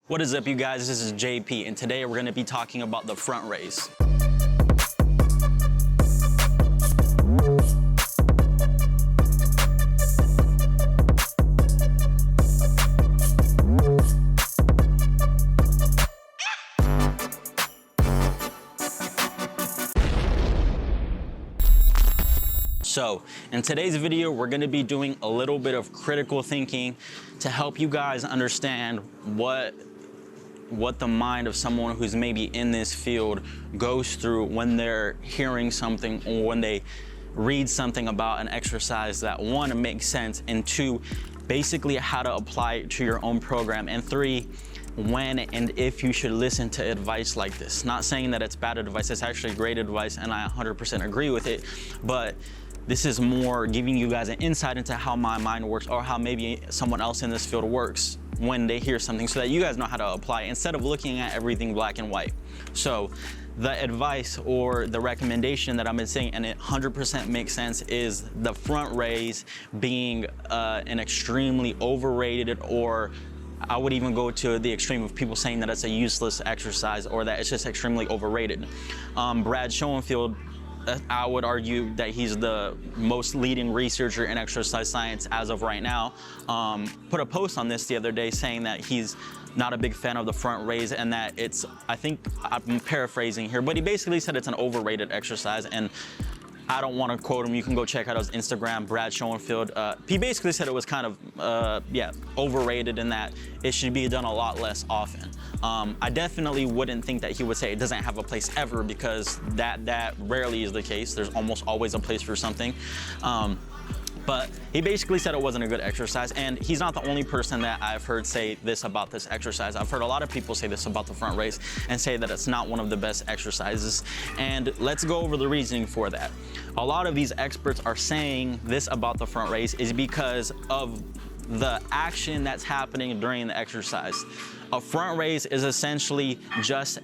What is up, you guys? This is JP, and today we're going to be talking about the front raise. So in today's video, we're going to be doing a little bit of critical thinking to help you guys understand what the mind of someone who's maybe in this field goes through when they're hearing something or when they read something about an exercise that, one, makes sense, and two, basically how to apply it to your own program, and three, when and if you should listen to advice like this. Not saying that it's bad advice, it's actually great advice, and I 100% agree with it, but this is more giving you guys an insight into how my mind works, or how maybe someone else in this field works when they hear something, so that you guys know how to apply it instead of looking at everything black and white. So the advice or the recommendation that I've been saying, and it 100% makes sense, is the front raise being an extremely overrated, or I would even go to the extreme of people saying that it's a useless exercise or that it's just extremely overrated. Brad Schoenfield, I would argue that he's the most leading researcher in exercise science as of right now, put a post on this the other day saying that he's not a big fan of the front raise, and that it's, I think I'm paraphrasing here, but he basically said it's an overrated exercise. And I don't want to quote him. You can go check out his Instagram, Brad Schoenfield. He basically said it was kind of, overrated, and that it should be done a lot less often. I definitely wouldn't think that he would say it doesn't have a place ever, because that rarely is the case. There's almost always a place for something. But he basically said it wasn't a good exercise, and he's not the only person that I've heard say this about this exercise. I've heard a lot of people say this about the front raise and say that it's not one of the best exercises, and let's go over the reasoning for that. A lot of these experts are saying this about the front raise is because of the action that's happening during the exercise. A front raise is essentially just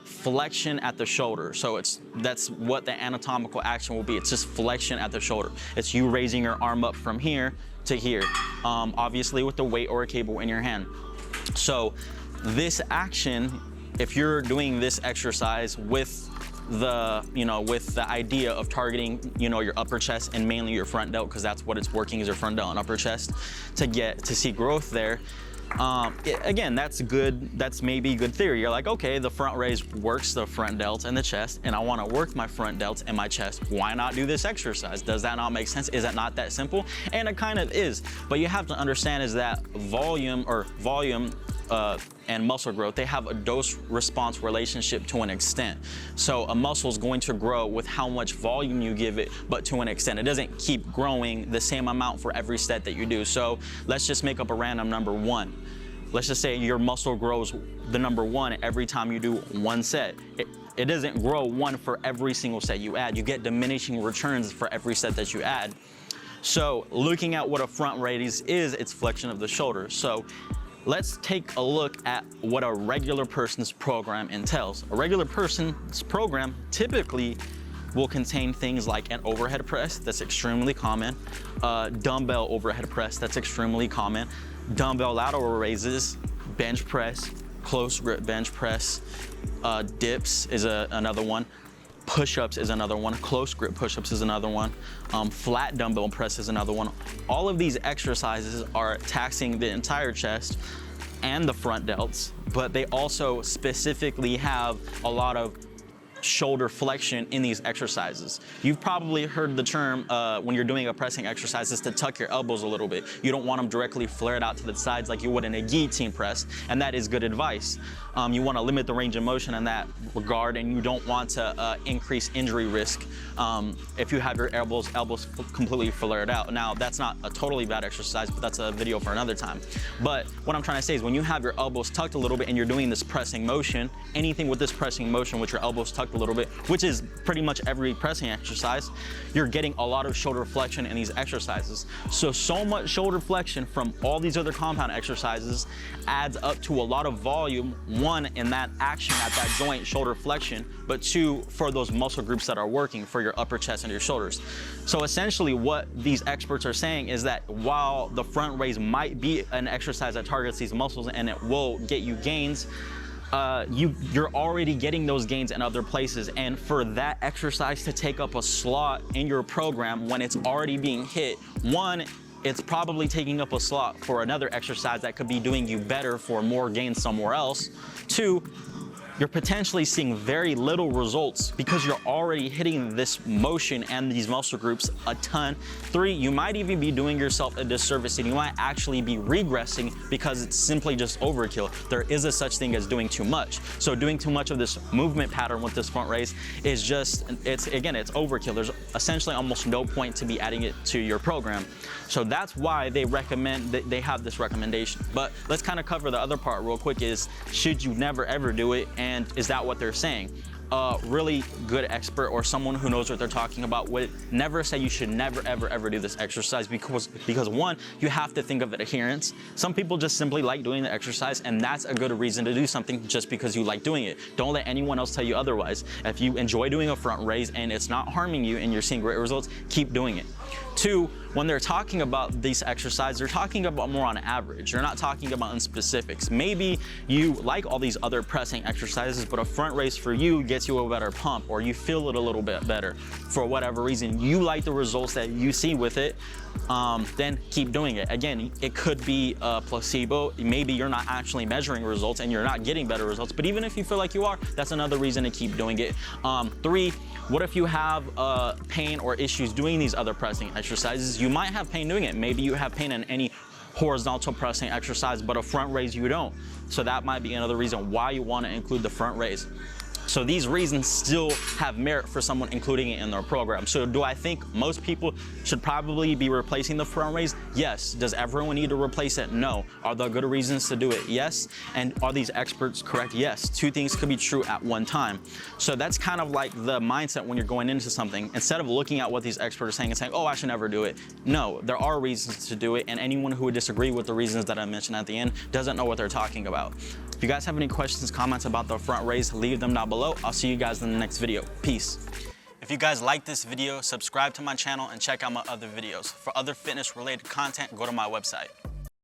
flexion at the shoulder. So that's what the anatomical action will be. It's just flexion at the shoulder. It's you raising your arm up from here to here, obviously with the weight or a cable in your hand. So this action, if you're doing this exercise with the idea of targeting, your upper chest and mainly your front delt, because that's what it's working, is your front delt and upper chest, to see growth there. Again, that's good. That's maybe good theory. You're like, okay, the front raise works the front delt and the chest, and I want to work my front delt and my chest. Why not do this exercise? Does that not make sense? Is it not that simple? And it kind of is. But you have to understand is that volume and muscle growth, they have a dose-response relationship to an extent. So a muscle is going to grow with how much volume you give it, but to an extent. It doesn't keep growing the same amount for every set that you do. So let's just make up a random number 1. Let's just say your muscle grows the number 1 every time you do one set. It doesn't grow 1 for every single set you add. You get diminishing returns for every set that you add. So looking at what a front raise is, it's flexion of the shoulder. So let's take a look at what a regular person's program entails. A regular person's program typically will contain things like an overhead press, that's extremely common, dumbbell overhead press, that's extremely common, dumbbell lateral raises, bench press, close grip bench press, dips is another one, push-ups is another one, close grip push-ups is another one, flat dumbbell press is another one. All of these exercises are taxing the entire chest and the front delts, but they also specifically have a lot of shoulder flexion in these exercises. You've probably heard the term when you're doing a pressing exercise is to tuck your elbows a little bit. You don't want them directly flared out to the sides like you would in a guillotine press, and that is good advice. You want to limit the range of motion in that regard, and you don't want to increase injury risk if you have your elbows completely flared out. Now, that's not a totally bad exercise, but that's a video for another time. But what I'm trying to say is when you have your elbows tucked a little bit and you're doing this pressing motion, anything with this pressing motion with your elbows tucked a little bit, which is pretty much every pressing exercise, you're getting a lot of shoulder flexion in these exercises. So much shoulder flexion from all these other compound exercises adds up to a lot of volume, one, in that action at that joint, shoulder flexion, but two, for those muscle groups that are working for your upper chest and your shoulders. So essentially what these experts are saying is that while the front raise might be an exercise that targets these muscles and it will get you gains, you're already getting those gains in other places, and for that exercise to take up a slot in your program when it's already being hit, one, it's probably taking up a slot for another exercise that could be doing you better for more gains somewhere else. Two, you're potentially seeing very little results because you're already hitting this motion and these muscle groups a ton. Three, you might even be doing yourself a disservice and you might actually be regressing because it's simply just overkill. There is a such thing as doing too much. So doing too much of this movement pattern with this front raise is just, it's overkill. There's essentially almost no point to be adding it to your program. So that's why they recommend, that they have this recommendation. But let's kind of cover the other part real quick is, should you never ever do it? And is that what they're saying? A really good expert or someone who knows what they're talking about would never say you should never ever do this exercise because one, you have to think of adherence. Some people just simply like doing the exercise, and that's a good reason to do something just because you like doing it. Don't let anyone else tell you otherwise. If you enjoy doing a front raise and it's not harming you and you're seeing great results, keep doing it. Two, when they're talking about these exercises, they're talking about more on average. They're not talking about in specifics. Maybe you like all these other pressing exercises, but a front raise for you gets you a better pump, or you feel it a little bit better for whatever reason. You like the results that you see with it, then keep doing it. Again, it could be a placebo. Maybe you're not actually measuring results and you're not getting better results, but even if you feel like you are, that's another reason to keep doing it. Three, what if you have pain or issues doing these other pressing exercises? You might have pain doing it. Maybe you have pain in any horizontal pressing exercise, but a front raise you don't. So that might be another reason why you want to include the front raise. So these reasons still have merit for someone including it in their program. So do I think most people should probably be replacing the front raise? Yes. Does everyone need to replace it? No. Are there good reasons to do it? Yes. And are these experts correct? Yes. Two things could be true at one time. So that's kind of like the mindset when you're going into something. Instead of looking at what these experts are saying and saying, oh, I should never do it. No, there are reasons to do it, and anyone who would disagree with the reasons that I mentioned at the end doesn't know what they're talking about. If you guys have any questions, comments about the front raise, leave them down below. I'll see you guys in the next video. Peace. If you guys like this video, subscribe to my channel and check out my other videos. For other fitness related content, go to my website.